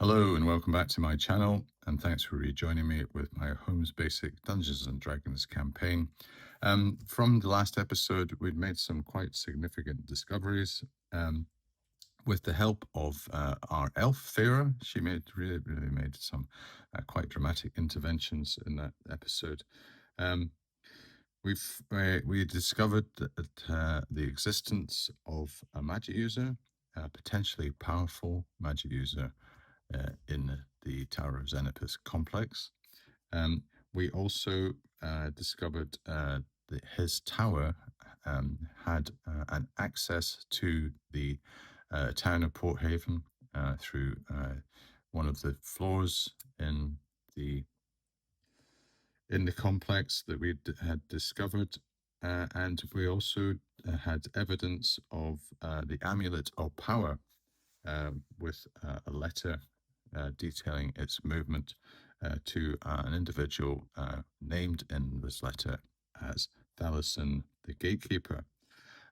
Hello and welcome back to my channel, and thanks for rejoining me with my Holmes Basic Dungeons and Dragons campaign. From the last episode, we'd made some quite significant discoveries. With the help of our elf Farah, she really made some quite dramatic interventions in that episode. We discovered that the existence of a magic user, a potentially powerful magic user, in the Tower of Zenopus complex. We also discovered that his tower had an access to the town of Port Haven through one of the floors in the complex that we had discovered, and we also had evidence of the amulet of power with a letter detailing its movement to an individual named in this letter as Thalison the Gatekeeper.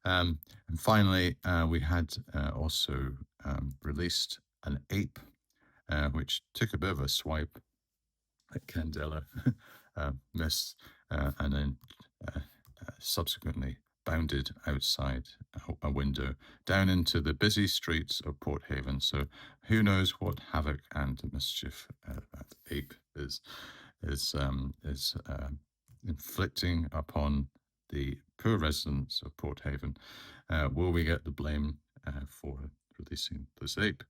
And finally, we had also released an ape, which took a bit of a swipe at Candela, missed, and then subsequently bounded outside a window down into the busy streets of Port Haven. So who knows what havoc and mischief that ape is inflicting upon the poor residents of Port Haven. Will we get the blame for releasing this ape?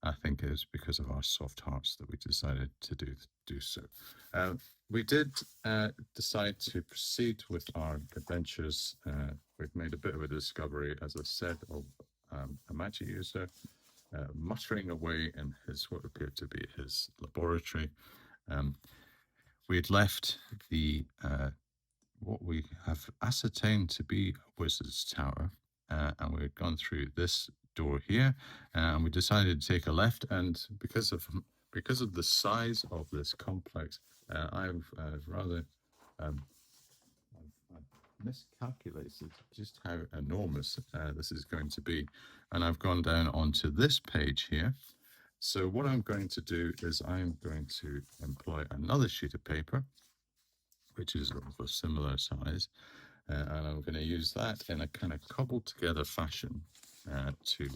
I think it was because of our soft hearts that we decided to do so. We did decide to proceed with our adventures. We've made a bit of a discovery, as I said, of a magic user muttering away in what appeared to be his laboratory. We had left the what we have ascertained to be a wizard's tower, and we had gone through this door here, and we decided to take a left. And because of the size of this complex, I've rather miscalculated just how enormous this is going to be, and I've gone down onto this page here. So what I'm going to do is I'm going to employ another sheet of paper, which is of a similar size, and I'm going to use that in a kind of cobbled together fashion to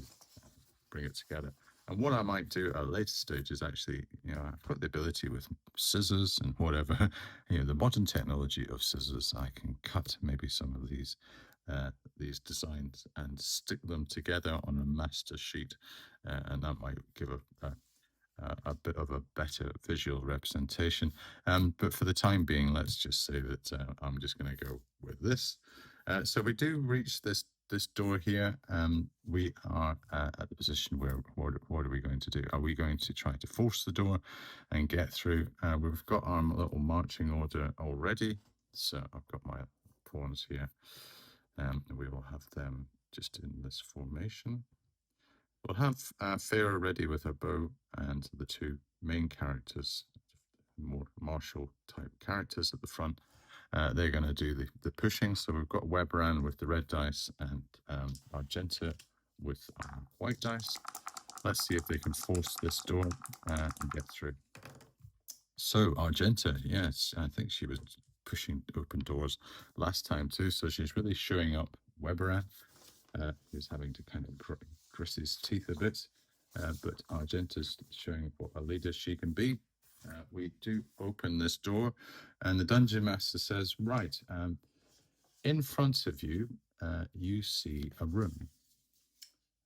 bring it together. And what I might do at a later stage is actually, I've got the ability with scissors and whatever, the modern technology of scissors, I can cut maybe some of these designs and stick them together on a master sheet, and that might give a bit of a better visual representation. But for the time being, let's just say that I'm just going to go with this. So we do reach this door here. We are at the position where what are we going to do? Are we going to try to force the door and get through? We've got our little marching order already. So I've got my pawns here. We will have them just in this formation. We'll have Farah ready with her bow, and the two main characters, more martial type characters at the front. They're going to do the pushing. So we've got Webran with the red dice and Argenta with white dice. Let's see if they can force this door and get through. So Argenta, yes, I think she was pushing open doors last time too. So she's really showing up Webran, who's having to kind of grit his teeth a bit. But Argenta's showing what a leader she can be. We do open this door, and the dungeon master says, right, in front of you, you see a room.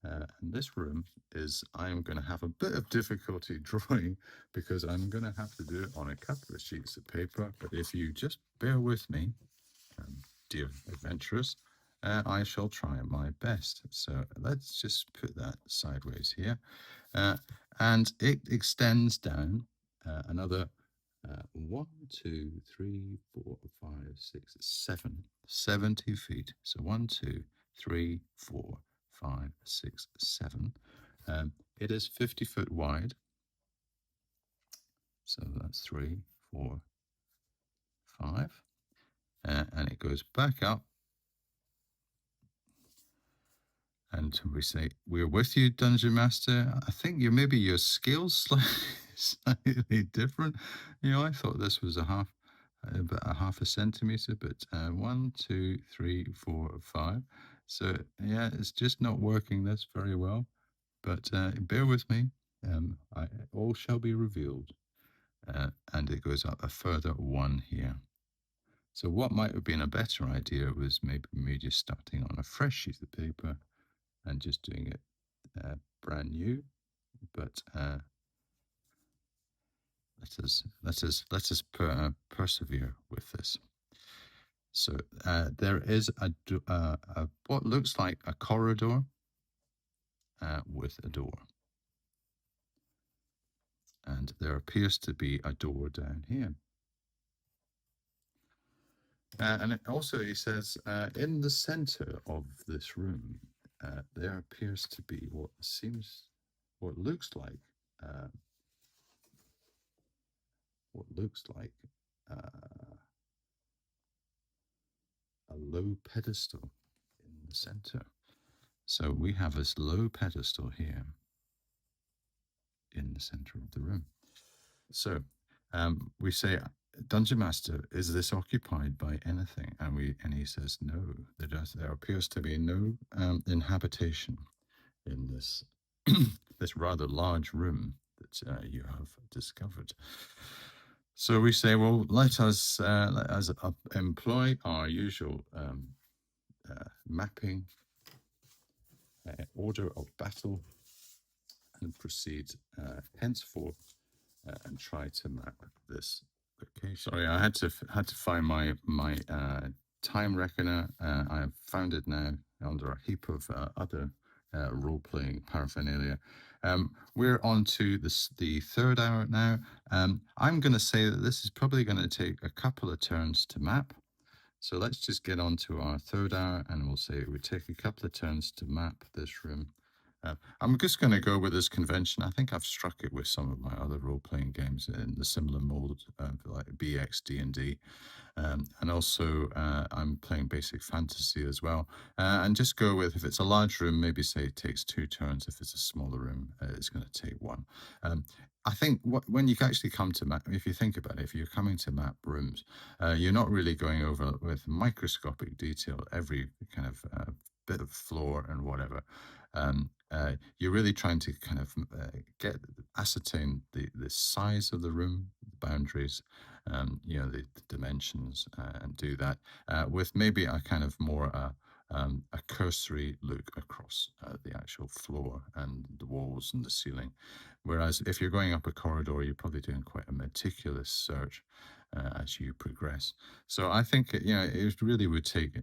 And this room is, I'm going to have a bit of difficulty drawing because I'm going to have to do it on a couple of sheets of paper. But if you just bear with me, dear adventurers, I shall try my best. So let's just put that sideways here. And it extends down another 1, 2, 3, 4, 5, 6, 7, 70 feet. So 1, 2, 3, 4, 5, 6, 7. It is 50 foot wide. So that's 3, 4, 5. And it goes back up. And we say, "We're with you, Dungeon Master. I think you maybe your scale's slightly different. You know, I thought this was about a half a centimeter, but 1, 2, 3, 4, 5. So yeah, it's just not working this very well. But bear with me. All shall be revealed." And it goes up a further 1 here. So what might have been a better idea was maybe me just starting on a fresh sheet of paper and just doing it brand new. But let us persevere with this. So there is a what looks like a corridor with a door, and there appears to be a door down here. And it also, he says, in the center of this room, there appears to be what looks like, uh, what looks like a low pedestal in the center. So we have this low pedestal here in the center of the room. So we say, Dungeon Master, is this occupied by anything? And he says, no, there appears to be no inhabitation in this this rather large room that you have discovered. So we say, well, let us employ our usual mapping order of battle and proceed henceforth and try to map this location. Sorry, I had to find my time reckoner. I have found it now under a heap of other role-playing paraphernalia. We're on to the third hour now. I'm going to say that this is probably going to take a couple of turns to map. So let's just get on to our third hour, and we'll say we take a couple of turns to map this room. I'm just going to go with this convention. I think I've struck it with some of my other role-playing games in the similar mold, like BX, D&D. And also, I'm playing basic fantasy as well. And just go with, if it's a large room, maybe say it takes 2 turns. If it's a smaller room, it's going to take 1. I think when you actually come to map, if you think about it, if you're coming to map rooms, you're not really going over with microscopic detail every kind of bit of floor and whatever. You're really trying to kind of ascertain the size of the room, the boundaries, the dimensions, and do that with maybe a kind of more a cursory look across the actual floor and the walls and the ceiling. Whereas if you're going up a corridor, you're probably doing quite a meticulous search as you progress. So I think it really would take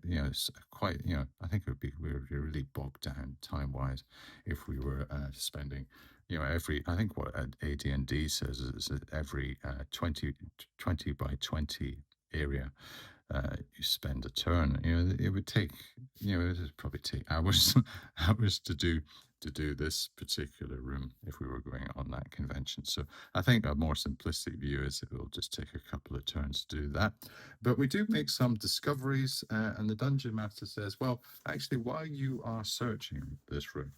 quite I think it would be we would be really bogged down time wise if we were spending every I think what AD&D says is that every 20 by 20 area you spend a turn. It would take it would probably take hours hours to do this particular room if we were going on that convention. So I think a more simplistic view is it will just take a couple of turns to do that. But we do make some discoveries, and the dungeon master says, well, actually, while you are searching this room,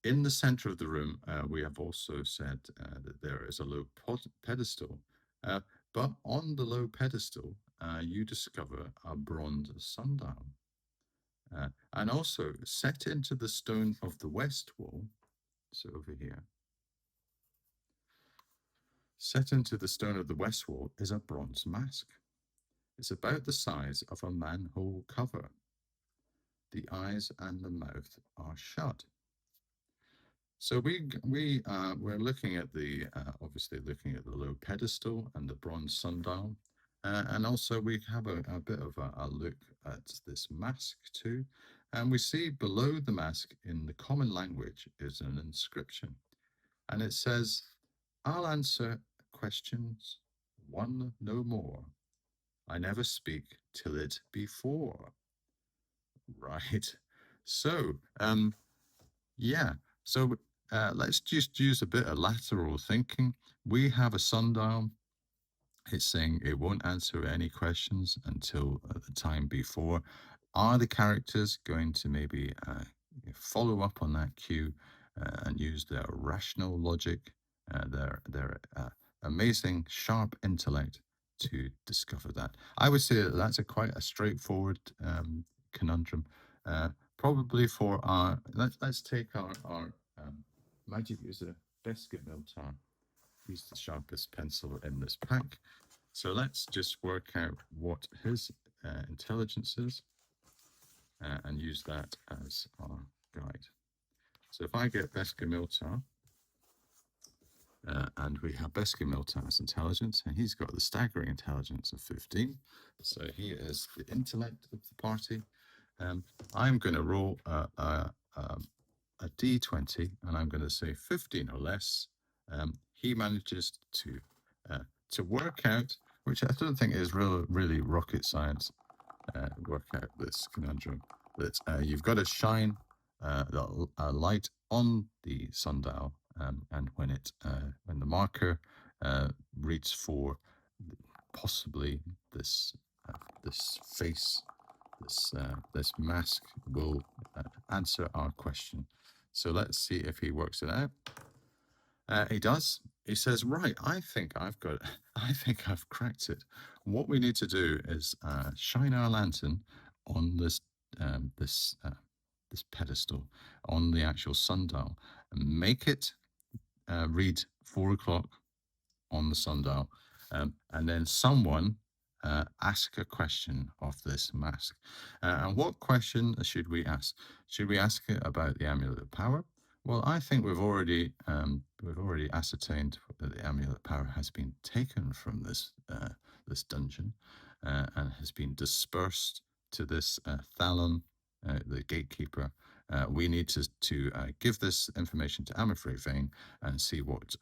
in the center of the room, we have also said that there is a low pedestal. But on the low pedestal, you discover a bronze sundial. And also set into the stone of the west wall, so over here, set into the stone of the west wall is a bronze mask. It's about the size of a manhole cover. The eyes and the mouth are shut. So we're looking at obviously looking at the low pedestal and the bronze sundial, and also we have a bit of a look at this mask too, and we see below the mask in the common language is an inscription, and it says, "I'll answer questions, one no more. I never speak till it be 4." Right. So yeah. So let's just use a bit of lateral thinking. We have a sundial. It's saying it won't answer any questions until the time before. Are the characters going to maybe follow up on that cue and use their rational logic, their amazing, sharp intellect to discover that? I would say that that's quite a straightforward conundrum. Probably for our, let's take our magic user, Biscuit Miltar. He's the sharpest pencil in this pack. So let's just work out what his intelligence is and use that as our guide. So if I get Beskar Miltar, and we have Beskar Miltar's intelligence, and he's got the staggering intelligence of 15. So he is the intellect of the party. I'm going to roll a d20, and I'm going to say 15 or less. He manages to work out, which I don't think is really rocket science, work out this conundrum that you've got to shine a light on the sundial, and when the marker reads for possibly this this face, this mask will answer our question. So let's see if he works it out. He does. He says, "Right, I think I've got it. I think I've cracked it. What we need to do is shine our lantern on this pedestal, on the actual sundial, and make it read 4 o'clock on the sundial, and then someone ask a question of this mask. And what question should we ask? Should we ask it about the amulet of power? Well, I think we've already ascertained that the amulet of power has been taken from this dungeon and has been dispersed to this Thalon, the gatekeeper. We need to give this information to Amifrey Vane and see what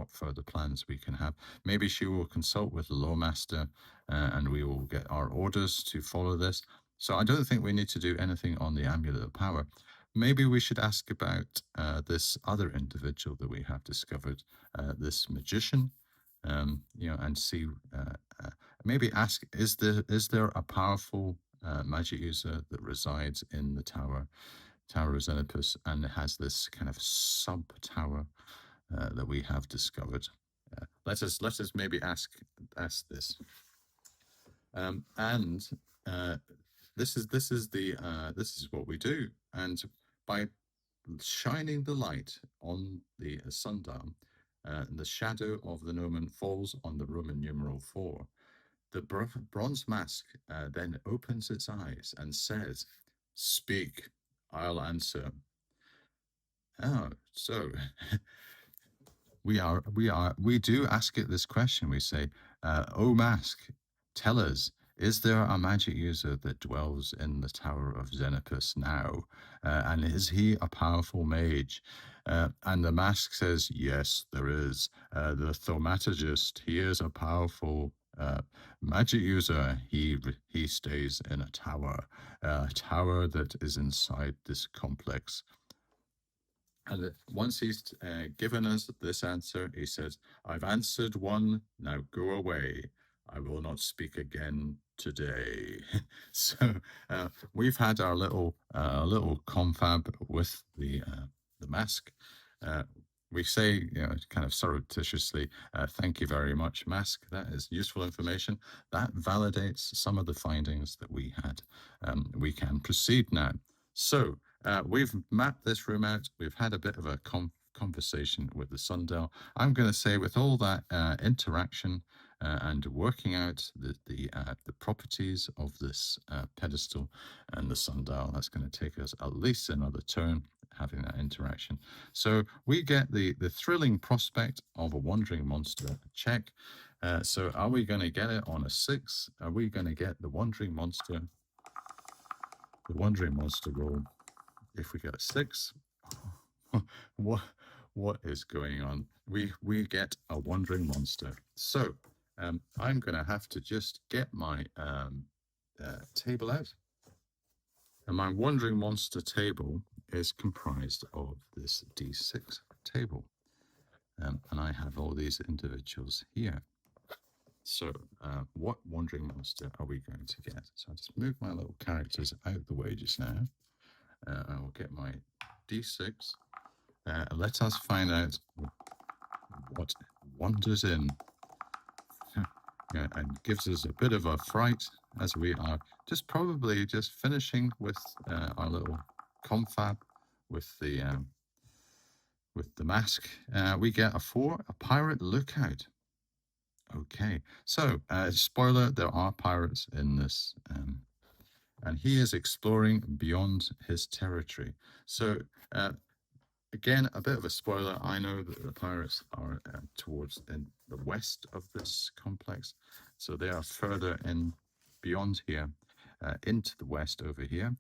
further plans we can have. Maybe she will consult with the Lawmaster, and we will get our orders to follow this. So I don't think we need to do anything on the Amulet of Power. Maybe we should ask about this other individual that we have discovered, this magician, and see. Maybe ask: is there a powerful magic user that resides in the Tower of Zenopus and has this kind of sub tower that we have discovered? Let us maybe ask this. And this is what we do. And by shining the light on the sundial, the shadow of the gnomon falls on the Roman numeral 4. The bronze mask then opens its eyes and says, "Speak, I'll answer." Oh, so we do ask it this question. We say, "O mask, tell us, is there a magic user that dwells in the Tower of Zenopus now? And is he a powerful mage?" And the mask says, "Yes, there is. The thaumaturgist, he is a powerful magic user. He stays in a tower that is inside this complex." And once he's given us this answer, he says, "I've answered one, now go away. I will not speak again today." So we've had our little confab with the mask. We say, kind of surreptitiously, "Thank you very much, mask. That is useful information. That validates some of the findings that we had. We can proceed now." So we've mapped this room out. We've had a bit of a conversation with the sundial. I'm going to say, with all that interaction and working out the properties of this pedestal and the sundial, that's going to take us at least another turn having that interaction. So we get the thrilling prospect of a wandering monster check. So are we going to get it on a 6? Are we going to get the wandering monster roll? If we get a 6, what is going on? We get a wandering monster. So I'm going to have to just get my table out. And my wandering monster table is comprised of this D6 table. And I have all these individuals here. So, what wandering monster are we going to get? So I'll just move my little characters out the way just now. I will get my d6. Let us find out what wanders in and gives us a bit of a fright as we are probably just finishing with our little confab with the mask. We get a 4, a pirate lookout. Okay, so spoiler: there are pirates in this, and he is exploring beyond his territory. So again, a bit of a spoiler. I know that the pirates are towards in the west of this complex, so they are further in beyond here, into the west over here.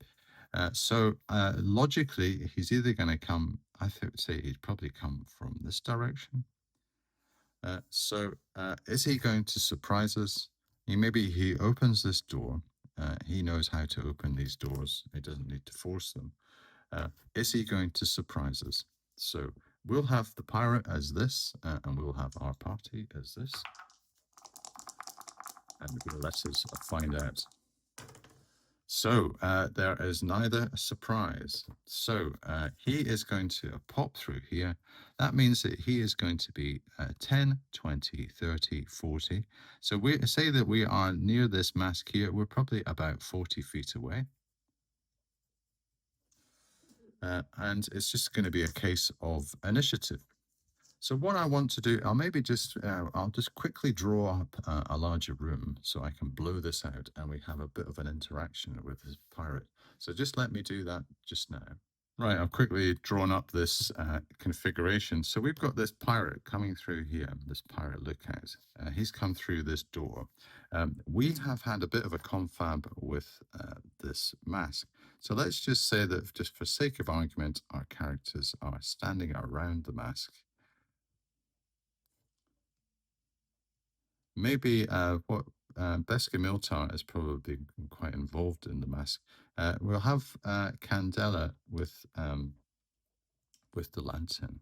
So logically, he's either going to come. I would say he'd probably come from this direction. So is he going to surprise us? Maybe he opens this door. He knows how to open these doors. He doesn't need to force them. Is he going to surprise us? So we'll have the pirate as this, and we'll have our party as this. And we'll let us find out. So there is neither a surprise. So he is going to pop through here. That means that he is going to be 10, 20, 30, 40. So we say that we are near this mask here. We're probably about 40 feet away. And it's just going to be a case of initiative. So what I want to do, I'll just quickly draw up a larger room so I can blow this out and we have a bit of an interaction with this pirate. So just let me do that just now. Right, I've quickly drawn up this configuration. So we've got this pirate coming through here, this pirate lookout. He's come through this door. We have had a bit of a confab with this mask. So let's just say that just for sake of argument, our characters are standing around the mask. Maybe what Beska Miltar is probably quite involved in the mask. We'll have Candela with the lantern,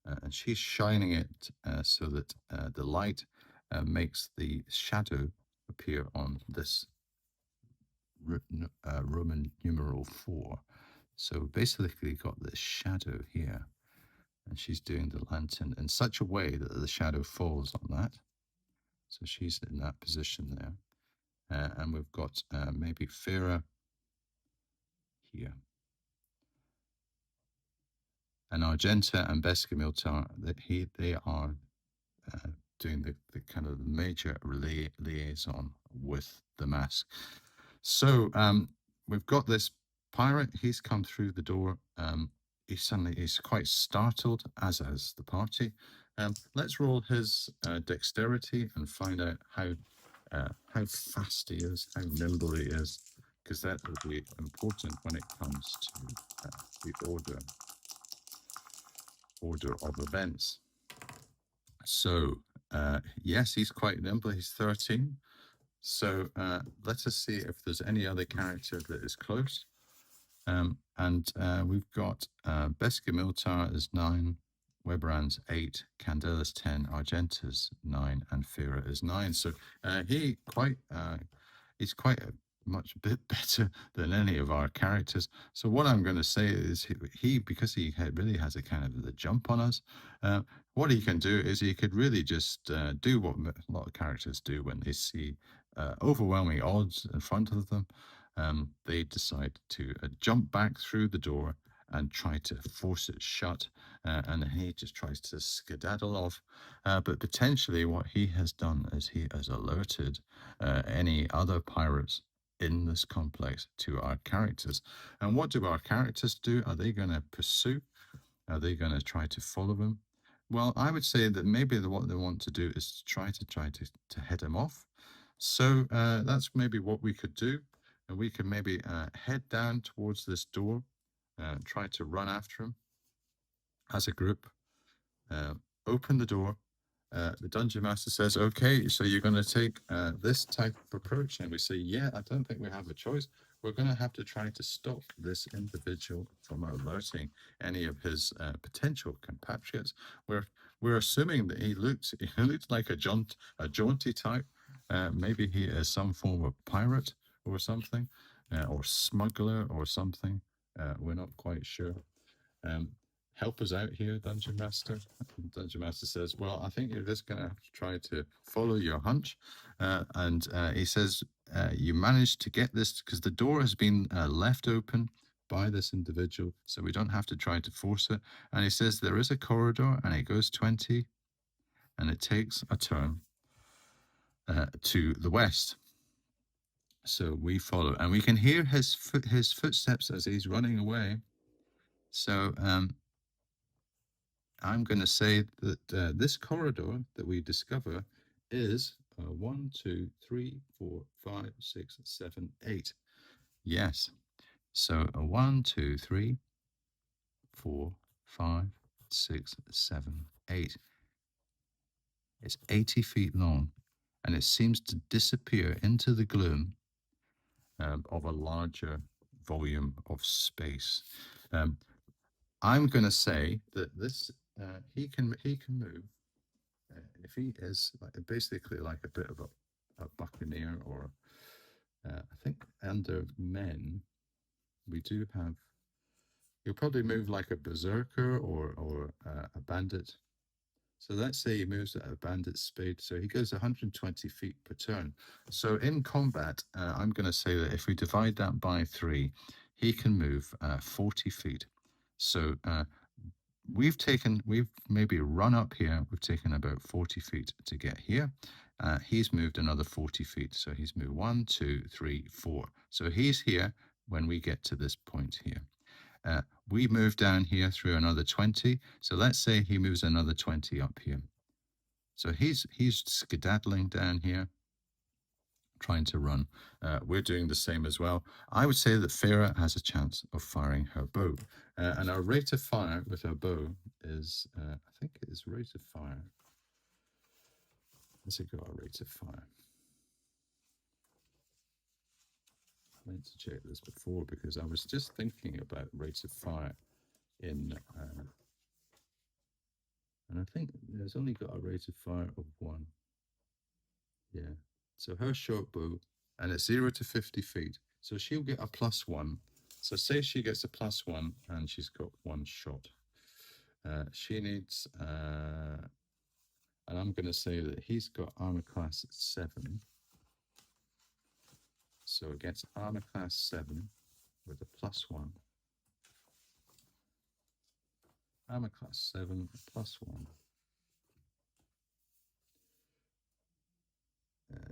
and she's shining it so that the light makes the shadow appear on this Roman numeral 4. So basically, got this shadow here, and she's doing the lantern in such a way that the shadow falls on that. So she's in that position there. And we've got maybe Fira here. And Argenta and Beska Miltar, they are doing the kind of major liaison with the mask. So we've got this pirate. He's come through the door. He's quite startled, as is the party. Let's roll his dexterity and find out how fast he is, how nimble he is, because that will be important when it comes to the order of events. So yes, he's quite nimble. He's 13. So let us see if there's any other character that is close. And we've got Beska Miltar is 9, Webrand's 8, Candela's 10, Argenta's 9, and Fira is 9. So he's quite much bit better than any of our characters. So what I'm going to say is because he really has a kind of the jump on us, what he can do is he could really just do what a lot of characters do when they see overwhelming odds in front of them. They decide to jump back through the door and try to force it shut, and he just tries to skedaddle off. But potentially what he has done is he has alerted any other pirates in this complex to our characters. And what do our characters do? Are they going to pursue? Are they going to try to follow him? Well, I would say that maybe what they want to do is try to head him off. So that's maybe what we could do. And we can maybe head down towards this door, try to run after him as a group, open the door. The dungeon master says, okay, so you're going to take this type of approach. And we say, yeah, I don't think we have a choice. We're going to have to try to stop this individual from alerting any of his potential compatriots. We're assuming that he looks like a jaunty type. Maybe he is some form of pirate or something, or smuggler or something. We're not quite sure. Um, Help us out here, Dungeon Master. Dungeon Master says, well, I think you're just going to have to try to follow your hunch. And he says, you managed to get this because the door has been left open by this individual, so we don't have to try to force it. And he says there is a corridor and it goes 20 and it takes a turn to the west. So we follow and we can hear his footsteps as he's running away. So I'm going to say that this corridor that we discover is 1, 2, 3, 4, 5, 6, 7, 8. Yes. So 1, 2, 3, 4, 5, 6, 7, 8. It's 80 feet long, and it seems to disappear into the gloom of a larger volume of space. I'm going to say that this he can move. If he is basically like a bit of a buccaneer, or I think under men, we do have, he'll probably move like a berserker or a bandit. So let's say he moves at a bandit speed. So he goes 120 feet per turn. So in combat, I'm going to say that if we divide that by 3, he can move 40 feet. So we've maybe run up here. We've taken about 40 feet to get here. He's moved another 40 feet. So he's moved 1, 2, 3, 4. So he's here when we get to this point here. We move down here through another 20. So let's say he moves another 20 up here. So he's skedaddling down here, trying to run. We're doing the same as well. I would say that Farah has a chance of firing her bow. And our rate of fire with her bow is, I think it is rate of fire. Let's go our rate of fire. I meant to check this before because I was just thinking about rate of fire in, and I think it's only got a rate of fire of 1. Yeah. So her short bow, and it's 0 to 50 feet. So she'll get a +1. So say she gets a +1 and she's got 1 shot. She needs, and I'm going to say that he's got armor class 7. So it gets armor class 7 with a +1. Armor class 7 +1.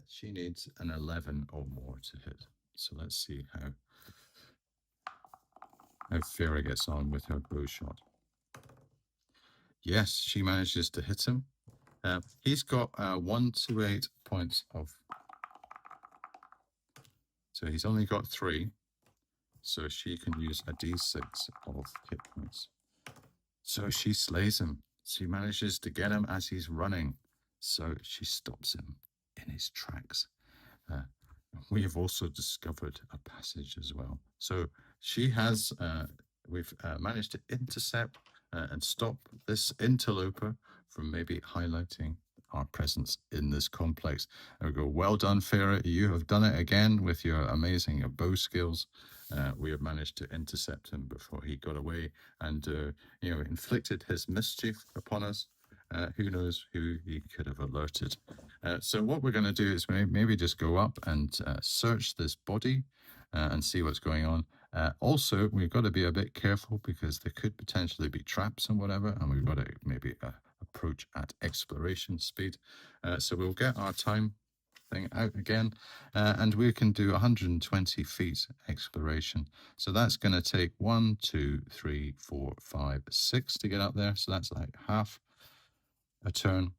She needs an 11 or more to hit. So let's see how Farah gets on with her bow shot. Yes, she manages to hit him. He's got 1 to 8 points of. So he's only got 3. So she can use a d6 of hit points. So she slays him. She manages to get him as he's running. So she stops him in his tracks. We have also discovered a passage as well. So she has, we've managed to intercept and stop this interloper from maybe highlighting our presence in this complex. And we go, well done, Farah. You have done it again with your amazing bow skills. We have managed to intercept him before he got away and, inflicted his mischief upon us. Who knows who he could have alerted. So what we're going to do is maybe just go up and search this body and see what's going on. Also, we've got to be a bit careful because there could potentially be traps and whatever, and we've got to maybe approach at exploration speed. So we'll get our time thing out again, and we can do 120 feet exploration. So that's going to take 1, 2, 3, 4, 5, 6 to get up there. So that's like half a turn.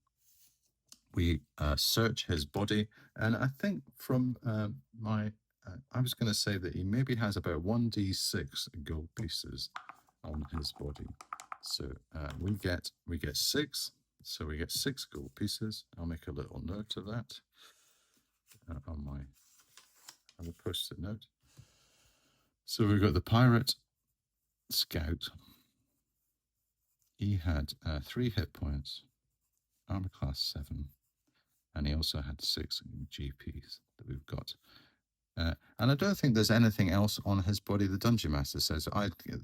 We search his body, and I think from I was going to say that he maybe has about 1d6 gold pieces on his body. So we get 6. So we get 6 gold pieces. I'll make a little note of that on my post-it note. So we've got the pirate scout. He had 3 hit points, armor class 7, and he also had 6 GPs that we've got. And I don't think there's anything else on his body. The Dungeon Master says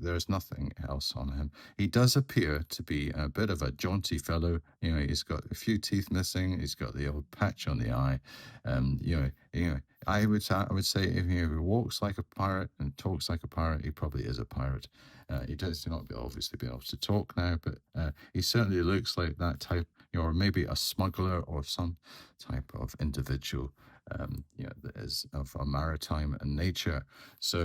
there's nothing else on him. He does appear to be a bit of a jaunty fellow. You know, he's got a few teeth missing. He's got the old patch on the eye. I would say if he walks like a pirate and talks like a pirate, he probably is a pirate. He does not obviously be able to talk now, but he certainly looks like that type, or maybe a smuggler or some type of individual that is of a maritime nature. So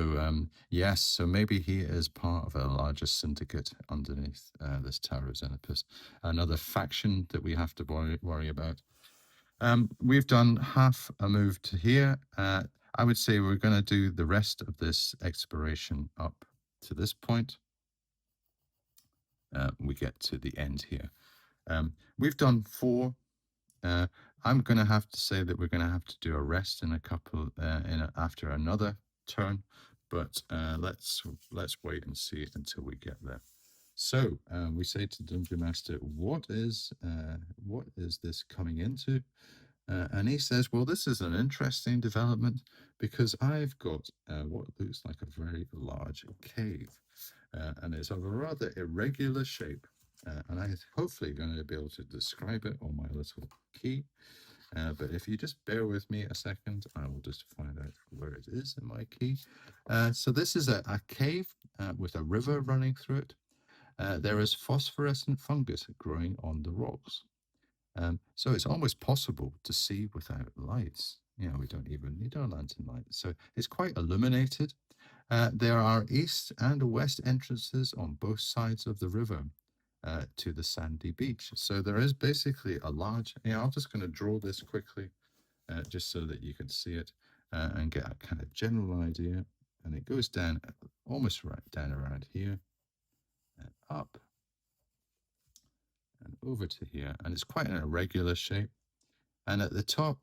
yes, so maybe he is part of a larger syndicate underneath this Tower of Zenopus. Another faction that we have to worry about. We've done half a move to here. I would say we're going to do the rest of this exploration up to this point. We get to the end here. We've done 4. I'm going to have to say that we're going to have to do a rest in a couple after another turn, but let's wait and see until we get there. So we say to Dungeon Master, what is this coming into? And he says, well, this is an interesting development because I've got what looks like a very large cave, and it's of a rather irregular shape. And I'm hopefully going to be able to describe it on my little key. But if you just bear with me a second, I will just find out where it is in my key. So this is a cave with a river running through it. There is phosphorescent fungus growing on the rocks. So it's almost possible to see without lights. You know, we don't even need our lantern light. So it's quite illuminated. There are east and west entrances on both sides of the river to the sandy beach. So there is basically a large, I'm just going to draw this quickly just so that you can see it and get a kind of general idea. And it goes down almost right down around here and up and over to here. And it's quite an irregular shape. And at the top,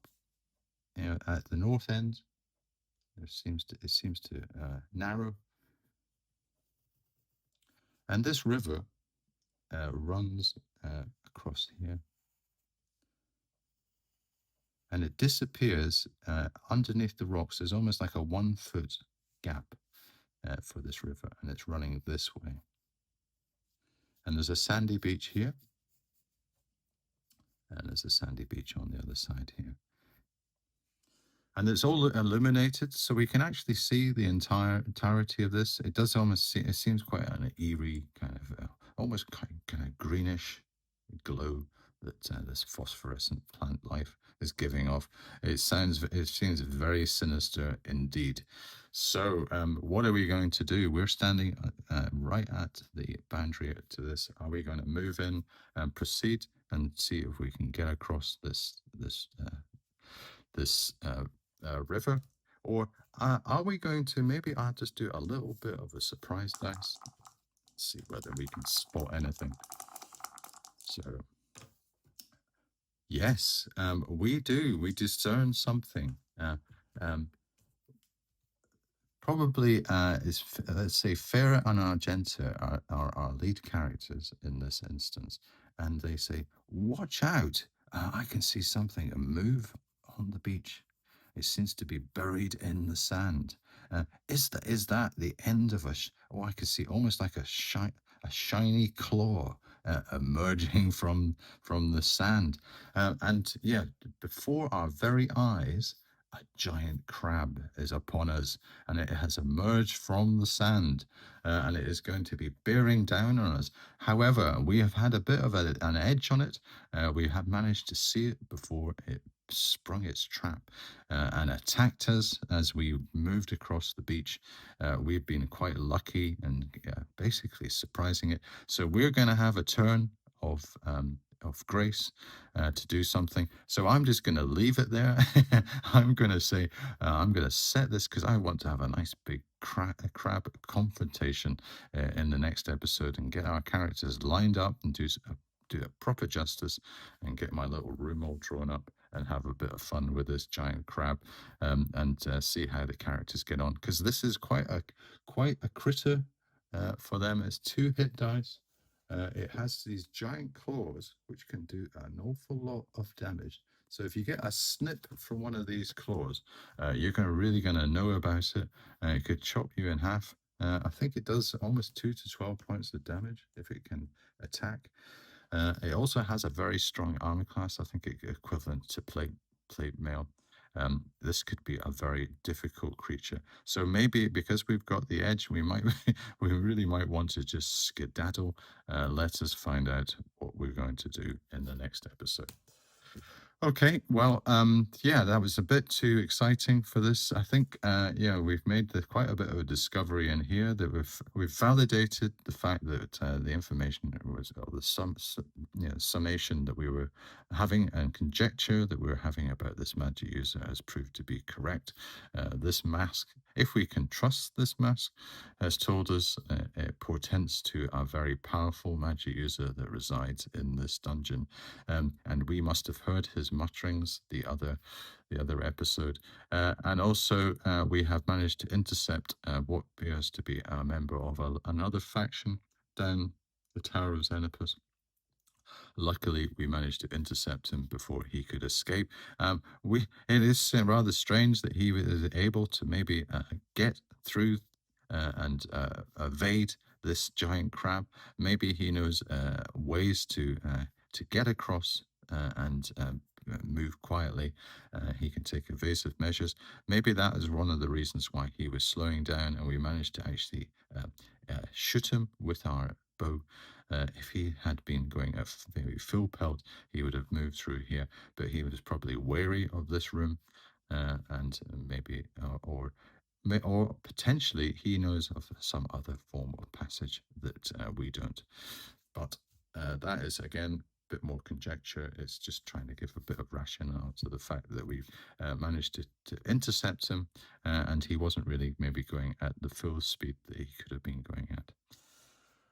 at the north end, it seems to narrow. And this river runs across here. And it disappears underneath the rocks. There's almost like a 1-foot gap for this river, and it's running this way. And there's a sandy beach here, and there's a sandy beach on the other side here. And it's all illuminated, so we can actually see the entirety of this. It does almost it seems quite an eerie kind of almost kind of greenish glow that this phosphorescent plant life is giving off. It seems very sinister indeed. So what are we going to do? We're standing right at the boundary to this. Are we going to move in and proceed and see if we can get across this river, or are we going to maybe I'll just do a little bit of a surprise dice, see whether we can spot anything. So yes, we discern something. Probably is let's say Farah and Argenta are our lead characters in this instance, and they say, "Watch out! I can see something move on the beach. It seems to be buried in the sand. Is that the end of I can see almost like a shiny claw emerging from the sand, and yeah, before our very eyes." A giant crab is upon us, and it has emerged from the sand, and it is going to be bearing down on us. However, we have had a bit of an edge on it. We have managed to see it before it sprung its trap and attacked us as we moved across the beach. We've been quite lucky and basically surprising it. So we're going to have a turn of grace to do something. So I'm just going to leave it there. I'm going to say, I'm going to set this because I want to have a nice big crab confrontation in the next episode and get our characters lined up and do it proper justice and get my little room all drawn up and have a bit of fun with this giant crab and see how the characters get on. Because this is quite a critter for them. It's 2 hit dice. It has these giant claws which can do an awful lot of damage. So if you get a snip from one of these claws, you're really going to know about it. It could chop you in half. I think it does almost 2 to 12 points of damage if it can attack. It also has a very strong armor class. I think equivalent to plate mail. This could be a very difficult creature. So maybe because we've got the edge, we might we really might want to just skedaddle. Let us find out what we're going to do in the next episode. Okay, well, yeah, that was a bit too exciting for this. I think, yeah, we've made quite a bit of a discovery in here that we've validated the fact that the information was, or the summation that we were having and conjecture that we were having about this magic user has proved to be correct. This mask, if we can trust this mask, has told us it portends to a very powerful magic user that resides in this dungeon. And we must have heard his mutterings the other episode, and also we have managed to intercept what appears to be a member of another faction down the Tower of Zenopus. Luckily, we managed to intercept him before he could escape. It is rather strange that he was able to maybe get through and evade this giant crab. Maybe he knows ways to get across and move quietly. He can take evasive measures. Maybe that is one of the reasons why he was slowing down, and we managed to actually shoot him with our bow. If he had been going at maybe full pelt, he would have moved through here, but he was probably wary of this room, and maybe, or potentially he knows of some other form of passage that we don't. But that is, again, a bit more conjecture. It's just trying to give a bit of rationale to the fact that we've managed to intercept him, and he wasn't really maybe going at the full speed that he could have been going at.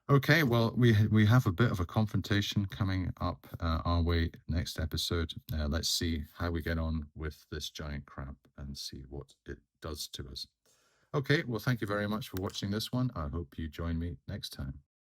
Okay, well, we have a bit of a confrontation coming up our way next episode. Let's see how we get on with this giant crab and see what it does to us. Okay, well, thank you very much for watching this one. I hope you join me next time.